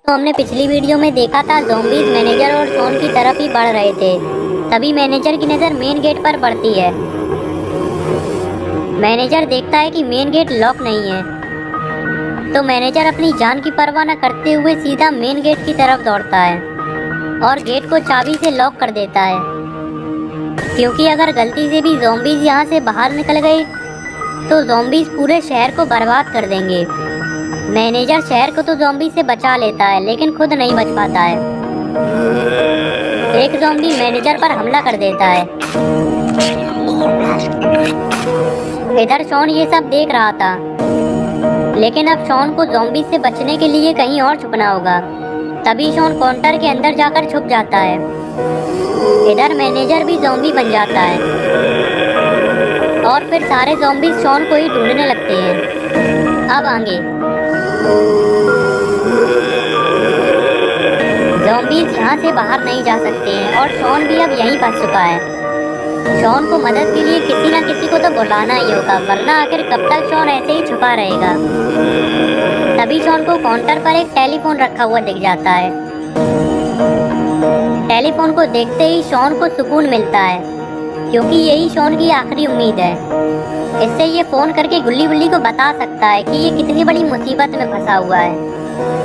तो हमने पिछली वीडियो में देखा था ज़ॉम्बीज़ मैनेजर और शॉन की तरफ ही बढ़ रहे थे। तभी मैनेजर की नज़र मेन गेट पर पड़ती है। मैनेजर देखता है कि मेन गेट लॉक नहीं है, तो मैनेजर अपनी जान की परवाह न करते हुए सीधा मेन गेट की तरफ दौड़ता है और गेट को चाबी से लॉक कर देता है, क्योंकि अगर गलती से भी ज़ॉम्बीज़ यहाँ से बाहर निकल गए तो ज़ॉम्बीज़ पूरे शहर को बर्बाद कर देंगे। मैनेजर शहर को तो ज़ॉम्बी से बचा लेता है, लेकिन खुद नहीं बच पाता है। एक ज़ॉम्बी मैनेजर पर हमला कर देता है। इधर शॉन ये सब देख रहा था, लेकिन अब शॉन को ज़ॉम्बी से बचने के लिए कहीं और छुपना होगा। तभी शॉन काउंटर के अंदर जाकर छुप जाता है। इधर मैनेजर भी ज़ॉम्बी बन जाता है और फिर सारे ज़ॉम्बी शॉन को ही ढूंढने लगते हैं। अब आगे ज़ॉम्बीज़ यहाँ से बाहर नहीं जा सकते हैं और शॉन भी अब यहीं फंस चुका है। शॉन को मदद के लिए किसी न किसी को तो बुलाना ही होगा, वरना आखिर कब तक शॉन ऐसे ही छुपा रहेगा। तभी शॉन को काउंटर पर एक टेलीफोन रखा हुआ दिख जाता है। टेलीफोन को देखते ही शॉन को सुकून मिलता है, क्योंकि यही शॉन की आखिरी उम्मीद है। इससे ये फ़ोन करके गुल्ली बुल्ली को बता सकता है कि ये कितनी बड़ी मुसीबत में फंसा हुआ है।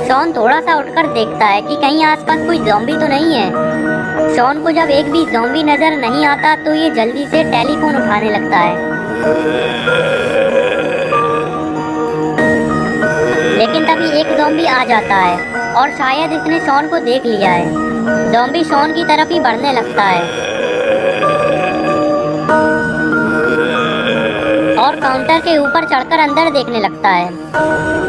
शॉन थोड़ा सा उठकर देखता है कि कहीं आसपास कोई ज़ॉम्बी तो नहीं है। शॉन को जब एक भी ज़ॉम्बी नज़र नहीं आता तो ये जल्दी से टेलीफोन उठाने लगता है, लेकिन तभी एक ज़ॉम्बी आ जाता है और शायद इसने शॉन को देख लिया है। ज़ॉम्बी शॉन की तरफ ही बढ़ने लगता है और काउंटर के ऊपर चढ़कर अंदर देखने लगता है।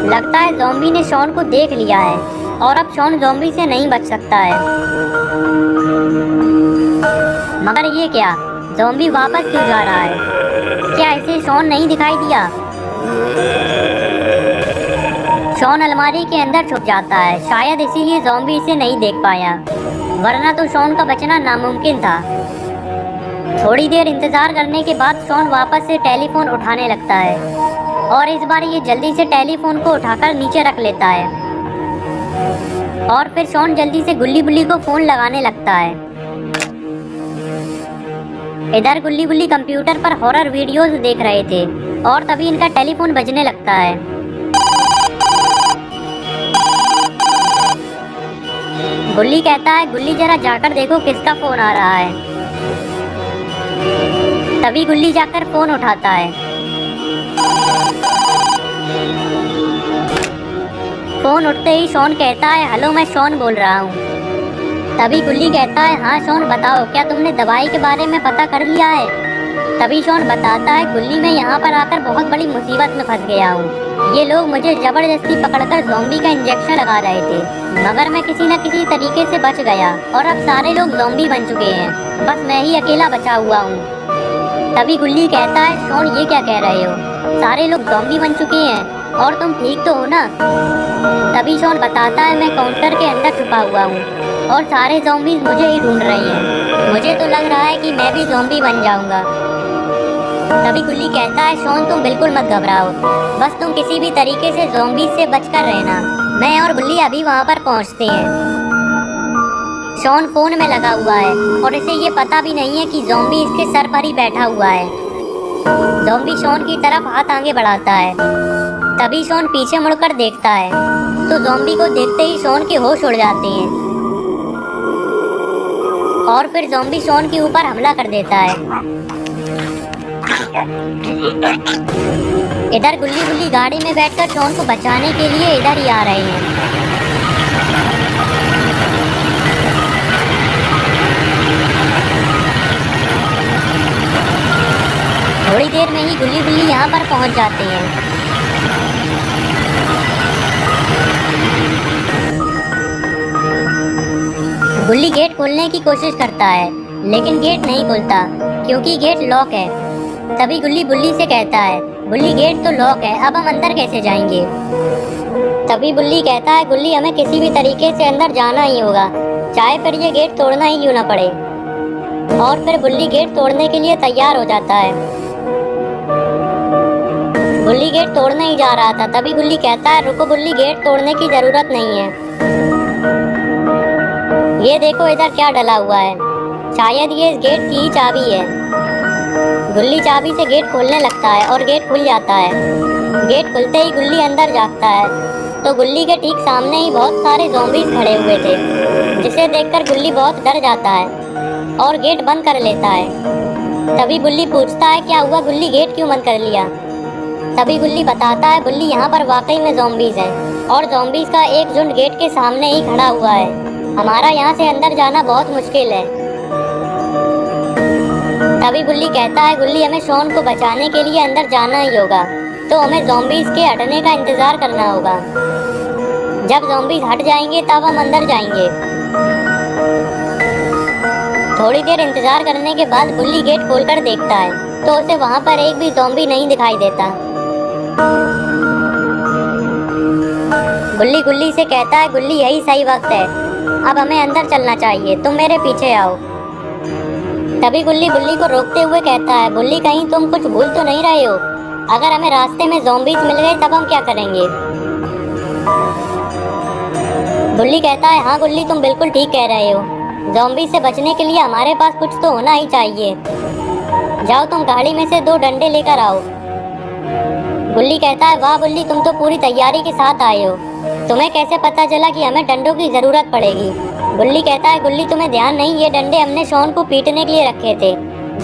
लगता है ज़ॉम्बी ने शॉन को देख लिया है और अब शॉन ज़ॉम्बी से नहीं बच सकता है। मगर ये क्या, ज़ॉम्बी वापस क्यों जा रहा है? क्या इसे शॉन नहीं दिखाई दिया? शॉन अलमारी के अंदर छुप जाता है, शायद इसीलिए ज़ॉम्बी इसे नहीं देख पाया, वरना तो शॉन का बचना नामुमकिन था। थोड़ी देर इंतजार करने के बाद शॉन वापस से टेलीफोन उठाने लगता है और इस बार ये जल्दी से टेलीफोन को उठाकर नीचे रख लेता है और फिर शॉन जल्दी से गुल्ली बुल्ली को फ़ोन लगाने लगता है। इधर गुल्ली बुल्ली कंप्यूटर पर हॉरर वीडियोस देख रहे थे और तभी इनका टेलीफोन बजने लगता है। गुल्ली कहता है, गुल्ली जरा जाकर देखो किसका फ़ोन आ रहा है। तभी गुल्ली जाकर फ़ोन उठाता है। फ़ोन उठते ही शॉन कहता है, हेलो, मैं शॉन बोल रहा हूँ। तभी गुल्ली कहता है, हाँ शॉन बताओ, क्या तुमने दवाई के बारे में पता कर लिया है? तभी शॉन बताता है, गुल्ली मैं यहाँ पर आकर बहुत बड़ी मुसीबत में फंस गया हूँ। ये लोग मुझे ज़बरदस्ती पकड़कर ज़ॉम्बी का इंजेक्शन लगा रहे थे, मगर मैं किसी न किसी तरीके से बच गया और अब सारे लोग ज़ॉम्बी बन चुके हैं, बस मैं ही अकेला बचा हुआ हूँ। तभी गुल्ली कहता है, शॉन ये क्या कह रहे हो? सारे लोग ज़ॉम्बी बन चुके हैं और तुम ठीक तो हो ना? तभी शॉन बताता है, मैं काउंटर के अंदर छुपा हुआ हूँ और सारे ज़ॉम्बीज़ मुझे ही ढूंढ रहे हैं। मुझे तो लग रहा है कि मैं भी ज़ॉम्बी बन जाऊँगा। तभी गुल्ली कहता है, शॉन तुम बिल्कुल मत घबराओ, बस तुम किसी भी तरीके से ज़ॉम्बीज़ से बचकर रहना। मैं और गुल्ली अभी वहाँ पर पहुँचते हैं। शॉन फ़ोन में लगा हुआ है और इसे ये पता भी नहीं है कि ज़ॉम्बी इसके सर पर ही बैठा हुआ है। ज़ॉम्बी शॉन की तरफ हाथ आगे बढ़ाता है। तभी शॉन पीछे मुड़कर देखता है तो ज़ॉम्बी को देखते ही शॉन के होश उड़ जाते हैं और फिर ज़ॉम्बी शॉन के ऊपर हमला कर देता है। इधर गुल्ली गुल्ली गाड़ी में बैठकर शॉन को बचाने के लिए इधर ही आ रहे हैं। थोड़ी देर में ही गुल्ली गुल्ली यहाँ पर पहुँच जाते हैं। गुल्ली गेट खोलने की कोशिश करता है, लेकिन गेट नहीं खुलता क्योंकि गेट लॉक है। तभी गुल्ली बुल्ली से कहता है, बुल्ली गेट तो लॉक है, अब हम अंदर कैसे जाएंगे? तभी बुल्ली कहता है, गुल्ली हमें किसी भी तरीके से अंदर जाना ही होगा, चाहे फिर ये गेट तोड़ना ही क्यों ना पड़े। और फिर बुल्ली गेट तोड़ने के लिए तैयार हो जाता है। गुल्ली गेट तोड़ने ही जा रहा था, तभी गुल्ली कहता है, रुको बुल्ली, गेट तोड़ने की ज़रूरत नहीं है। ये देखो इधर क्या डला हुआ है, शायद ये इस गेट की ही चाबी है। गुल्ली चाबी से गेट खोलने लगता है और गेट खुल जाता है। गेट खुलते ही गुल्ली अंदर जाता है तो गुल्ली के ठीक सामने ही बहुत सारे ज़ॉम्बीज़ खड़े हुए थे, जिसे देखकर गुल्ली बहुत डर जाता है और गेट बंद कर लेता है। तभी गुल्ली पूछता है क्या हुआ गुल्ली, गेट क्यों बंद कर लिया? तभी गुल्ली बताता है गुल्ली यहाँ पर वाकई में ज़ॉम्बीज़ हैं और ज़ॉम्बीज़ का एक झुंड गेट के सामने ही खड़ा हुआ है। हमारा यहाँ से अंदर जाना बहुत मुश्किल है। तभी गुल्ली कहता है गुल्ली हमें शॉन को बचाने के लिए अंदर जाना ही होगा, तो हमें ज़ॉम्बीज़ के हटने का इंतज़ार करना होगा। जब ज़ॉम्बीज़ हट जाएंगे तब हम अंदर जाएंगे। थोड़ी देर इंतज़ार करने के बाद गुल्ली गेट खोलकर देखता है तो उसे वहाँ पर एक भी ज़ॉम्बी नहीं दिखाई देता। गुल्ली से कहता है गुल्ली यही सही वक्त है, अब हमें अंदर चलना चाहिए, तुम मेरे पीछे आओ। तभी गुल्ली को रोकते हुए कहता है गुल्ली कहीं तुम कुछ भूल तो नहीं रहे हो? अगर हमें रास्ते में ज़ॉम्बीज़ मिल गए तब हम क्या करेंगे? गुल्ली कहता है हाँ गुल्ली तुम बिल्कुल ठीक कह रहे हो, ज़ॉम्बीज़ से बचने के लिए हमारे पास कुछ तो होना ही चाहिए। जाओ तुम गाड़ी में से 2 डंडे लेकर आओ। गुल्ली कहता है वाह गुल्ली तुम तो पूरी तैयारी के साथ आए हो, तुम्हें कैसे पता चला कि हमें डंडों की ज़रूरत पड़ेगी? गुल्ली कहता है गुल्ली तुम्हें ध्यान नहीं, ये डंडे हमने शॉन को पीटने के लिए रखे थे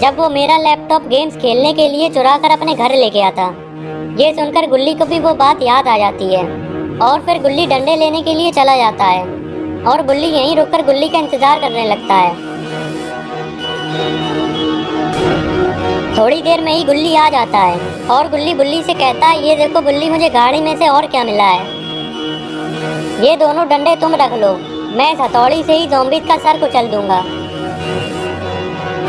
जब वो मेरा लैपटॉप गेम्स खेलने के लिए चुरा कर अपने घर ले गया था। ये सुनकर गुल्ली को भी वो बात याद आ जाती है और फिर गुल्ली डंडे लेने के लिए चला जाता है और गुल्ली यहीं रुककर गुल्ली का इंतज़ार करने लगता है। थोड़ी देर में ही गुल्ली आ जाता है और गुल्ली से कहता है ये देखो गुल्ली मुझे गाड़ी में से और क्या मिला है, ये दोनों डंडे तुम रख लो, मैं इस हथौड़ी से ही ज़ॉम्बीज़ का सर कुचल दूंगा।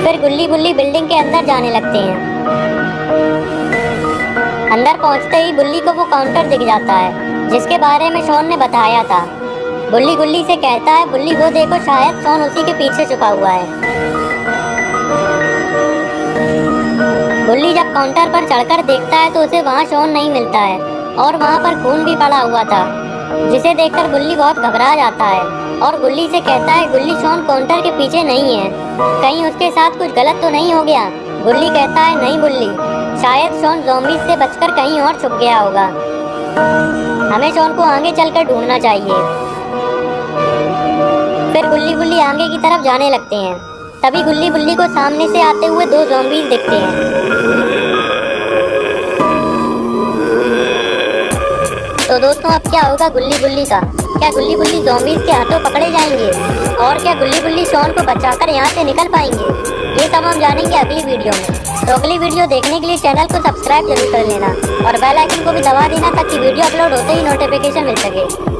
फिर गुल्ली बिल्डिंग के अंदर जाने लगते हैं। अंदर पहुंचते ही गुल्ली को वो काउंटर दिख जाता है जिसके बारे में शॉन ने बताया था। गुल्ली से कहता है गुल्ली वो देखो शायद शॉन उसी के पीछे छुपा हुआ है। गुल्ली जब काउंटर पर चढ़कर देखता है तो उसे वहाँ शॉन नहीं मिलता है और वहाँ पर खून भी पड़ा हुआ था, जिसे देखकर गुल्ली बहुत घबरा जाता है और गुल्ली से कहता है गुल्ली शॉन काउंटर के पीछे नहीं है, कहीं उसके साथ कुछ गलत तो नहीं हो गया? गुल्ली कहता है नहीं गुल्ली, शायद शॉन ज़ॉम्बीज़ से बचकर कहीं और छुप गया होगा, हमें शॉन को आगे चलकर ढूंढना चाहिए। फिर गुल्ली आगे की तरफ जाने लगते हैं। तभी गुल्ली को सामने से आते हुए 2 ज़ॉम्बीज़ दिखते हैं। तो दोस्तों अब क्या होगा गुल्ली का? क्या गुल्ली ज़ॉम्बीज़ के हाथों पकड़े जाएंगे और क्या गुल्ली शॉन को बचाकर यहाँ से निकल पाएंगे? ये सब हम जानेंगे अगली वीडियो में। तो अगली वीडियो देखने के लिए चैनल को सब्सक्राइब जरूर कर लेना और बेल आइकन को भी दबा देना ताकि वीडियो अपलोड होते ही नोटिफिकेशन मिल सके।